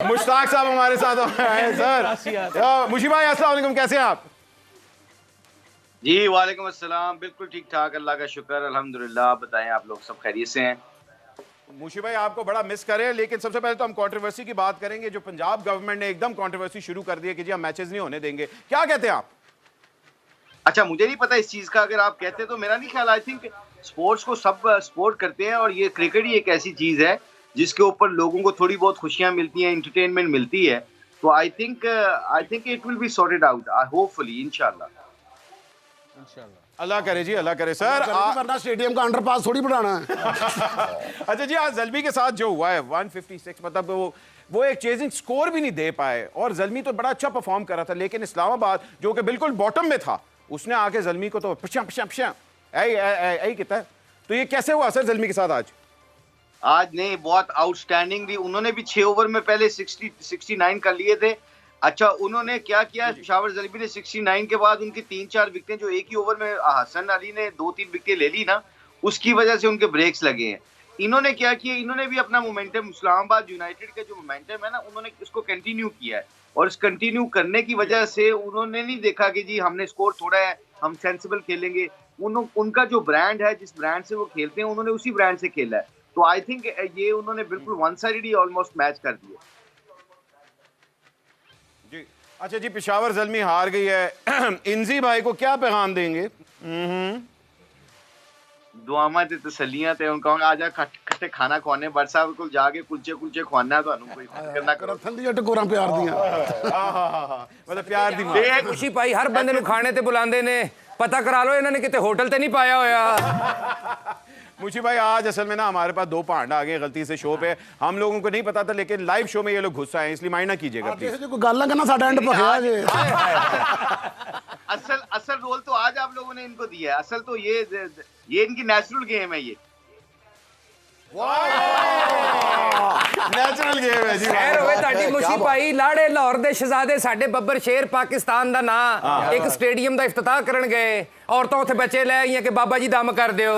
मुश्ताक साहब हमारे साथ हैं सर। मुशी भाई अस्सलाम वालेकुम, कैसे हैं आप? जी वालेकुम अस्सलाम, बिल्कुल ठीक ठाक, अल्लाह का शुक्र, अल्हम्दुलिल्लाह। आप बताएं, आप लोग सब खैरियत से हैं? मुशी भाई आपको बड़ा मिस करें, लेकिन सबसे पहले तो हम कंट्रोवर्सी की बात करेंगे। जो पंजाब गवर्नमेंट ने एकदम कंट्रोवर्सी शुरू कर दी है कि जी हम मैचेस नहीं होने देंगे, क्या कहते हैं आप? अच्छा, मुझे नहीं पता इस चीज़ का, अगर आप कहते हैं तो मेरा नहीं ख्याल। आई थिंक स्पोर्ट्स को सब सपोर्ट करते हैं, और ये क्रिकेट ही एक ऐसी चीज़ है जिसके ऊपर लोगों को थोड़ी बहुत खुशियाँ मिलती हैं, एंटरटेनमेंट मिलती है। तो I think it will be sorted out, hopefully, इंशाल्लाह। अल्लाह करे जी, अल्लाह करे सर। वरना स्टेडियम का अंडरपास थोड़ी बढ़ाना है। अच्छा जी, आज ज़ल्मी के साथ जो हुआ है 156, मतलब वो एक चेजिंग स्कोर भी नहीं दे पाए, और ज़ल्मी तो बड़ा अच्छा परफॉर्म कर रहा था, लेकिन इस्लामाबाद जो कि बिल्कुल बॉटम में था, उसने आके ज़ल्मी को तो पिछा पिछा पिछा ऐ कहता है। तो ये कैसे हुआ सर ज़ल्मी के साथ आज? आज नहीं, बहुत आउटस्टैंडिंग थी। उन्होंने भी 6 ओवर में पहले 69 कर लिए थे। अच्छा, उन्होंने क्या किया, पेशावर ज़ल्मी ने 69 के बाद उनकी 3-4 विकेटें जो एक ही ओवर में हसन अली ने 2-3 विकेट ले ली ना, उसकी वजह से उनके ब्रेक्स लगे हैं। इन्होंने क्या किया, इन्होंने भी अपना मोमेंटम, इस्लामाबाद यूनाइटेड का जो मोमेंटम है ना, उन्होंने उसको कंटिन्यू किया है। और इस कंटिन्यू करने की वजह से उन्होंने नहीं देखा कि जी हमने स्कोर छोड़ा है, हम सेंसिबल खेलेंगे। उनका जो ब्रांड है, जिस ब्रांड से वो खेलते हैं, उन्होंने उसी ब्रांड से खेला है। तो आई थिंक ये उन्होंने बिल्कुल वन साइडेड ही ऑलमोस्ट मैच कर दिया जी। अच्छा जी, पेशावर ज़ल्मी हार गई है। इंजी भाई को क्या पैगाम देंगे? दुआवां ते तसल्लियां ते उन कहूंगा आजा खट्टे खाना खवाने, बट साहब को जाके कुलचे कुलचे खवाना ਤੁਹਾਨੂੰ ਕੋਈ ਫਿਕਰ ਨਾ ਕਰੋ। ठंडी टकोरा प्यार दिया। मतलब प्यार दी मां। खुशी पाई हर बंदे ਨੂੰ ਖਾਣੇ ਤੇ ਬੁਲਾਉਂਦੇ ਨੇ, पता करा लो इन्होंने कितने होटल ते नहीं पाया होया। मुशी भाई आज असल में ना हमारे पास 2 पांडा आ गए गलती से शो पे, हम लोगों को नहीं पता था, लेकिन लाइव शो में ये लोग घुस आए, इसलिए माइंड ना कीजिएगा प्लीज। कोई गल ना साडा एंड भखया जे। असल रोल तो आज आप लोगों ने इनको दिया है। असल तो ये इनकी नेचुरल गेम है। ये नेचुरल गेम है जी। खैर होवे ਤੁਹਾਡੀ ਮੁਸ਼ੀ ਭਾਈ, ਲਾੜੇ ਲਾਹੌਰ ਦੇ ਸ਼ਹਿਜ਼ਾਦੇ ਸਾਡੇ ਬੱਬਰ ਸ਼ੇਰ ਪਾਕਿਸਤਾਨ ਦਾ ਨਾਂ ਇੱਕ ਸਟੇਡੀਅਮ ਦਾ ਇਫਤਤਾਹ ਕਰਨ ਗਏ, ਔਰਤਾਂ ਉੱਥੇ ਬੱਚੇ ਲੈ ਆਈਆਂ ਕਿ ਬਾਬਾ ਜੀ ਦਮ ਕਰ ਦਿਓ।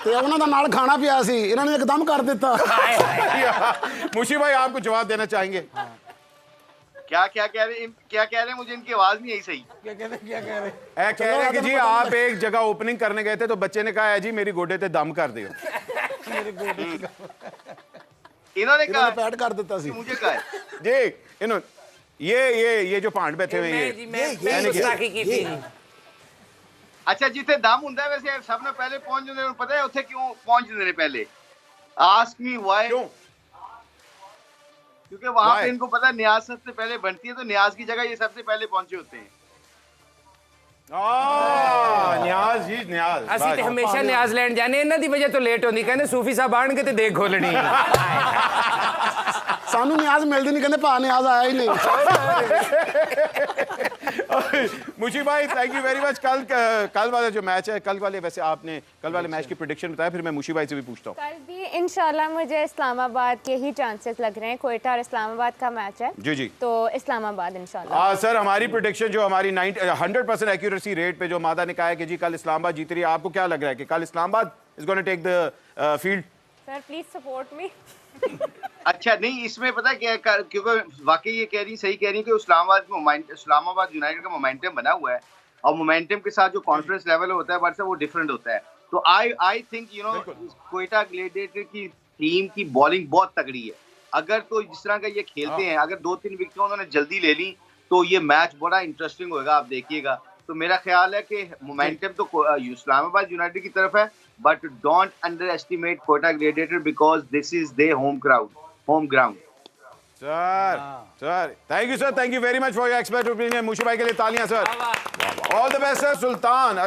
ਤੇ ਉਹਨਾਂ ਦਾ ਨਾਲ ਖਾਣਾ ਪਿਆ ਸੀ, ਇਹਨਾਂ ਨੇ ਇੱਕਦਮ ਕਰ ਦਿੱਤਾ। मुशी भाई आपको जवाब देना चाहेंगे? क्या कह रहे हैं, मुझे इनकी आवाज नहीं आई सही। कह रहे हैं कि जी आप एक जगह ओपनिंग करने गए थे, तो बच्चे ने कहा है जी मेरी गोडे ते दम कर दियो। इन्होंने कहा पैड कर देता सी। मुझे कहा है जी, इन्होंने ये जो पांड बैठे हुए हैं मैं गुस्ताखी की थी। अच्छा, जिथे दम ਹੁੰਦਾ वैसे सब ने पहले पहुंच जाते हैं। पता है उथे क्यों पहुंच जाते हैं पहले? Ask me why. क्योंकि वहां पे इनको पता है न्याज सबसे पहले बनती है, तो न्याज की जगह ये सबसे पहले पहुंचे होते हैं। न्याज जी, न्याज ਅਸੀਂ ਤੇ ਹਮੇਸ਼ਾ ਨਿਆਜ਼ ਲੈਣ ਜਾਣੇ, ਇਹਨਾਂ ਦੀ ਵਜ੍ਹਾ ਤੋਂ ਲੇਟ ਹੁੰਦੀ। ਕਹਿੰਦੇ ਸੂਫੀ ਸਾਹਿਬ ਆਣਗੇ ਤੇ ਦੇਖ ਖੋਲਣੀ। ਸਾਨੂੰ ਨਿਆਜ਼ ਮਿਲਦੀ नहीं, कहते भा नियाज आया ही नहीं। मुशी भाई थैंक यू वेरी मच। कल वाला जो मैच है, कल वाले वैसे आपने कल वाले मैच की प्रेडिक्शन बताया, फिर मैं मुशी भाई से भी पूछता हूँ। कल भी इंशाल्लाह मुझे इस्लामाबाद के ही चांसेस लग रहे हैं। कोयटा और इस्लामाबाद का मैच है जी जी, तो इस्लामाबाद इंशाल्लाह। सर हमारी प्रेडिक्शन जो हमारी 100% एक्यूरेसी रेट पे जो मादा ने कहा है कि जी कल इस्लामाबाद जीत रही है, आपको क्या लग रहा है कि कल Islamabad is gonna take the field? Sir please support me. अच्छा नहीं, इसमें पता क्या है, क्योंकि वाकई ये कह रही, सही कह रही कि इस्लामाबाद यूनाइटेड का मोमेंटम बना हुआ है, और मोमेंटम के साथ जो कॉन्फिडेंस लेवल होता है वर्षा, वो डिफरेंट होता है। तो आई थिंक कोयटा ग्लेडिएटर की टीम की बॉलिंग बहुत तगड़ी है। अगर तो जिस तरह का ये खेलते हैं, अगर 2-3 विकेट उन्होंने जल्दी ले ली, तो ये मैच बड़ा इंटरेस्टिंग होगा, आप देखिएगा। तो मेरा ख्याल है कि मोमेंटम तो इस्लामाबाद यूनाइटेड की तरफ है, but don't underestimate Quetta gladiator, because this is their home ground. Sir thank you sir, thank you very much for your expert opinion. Mushi भाई के लिए तालियां sir. All the best sir. Sultan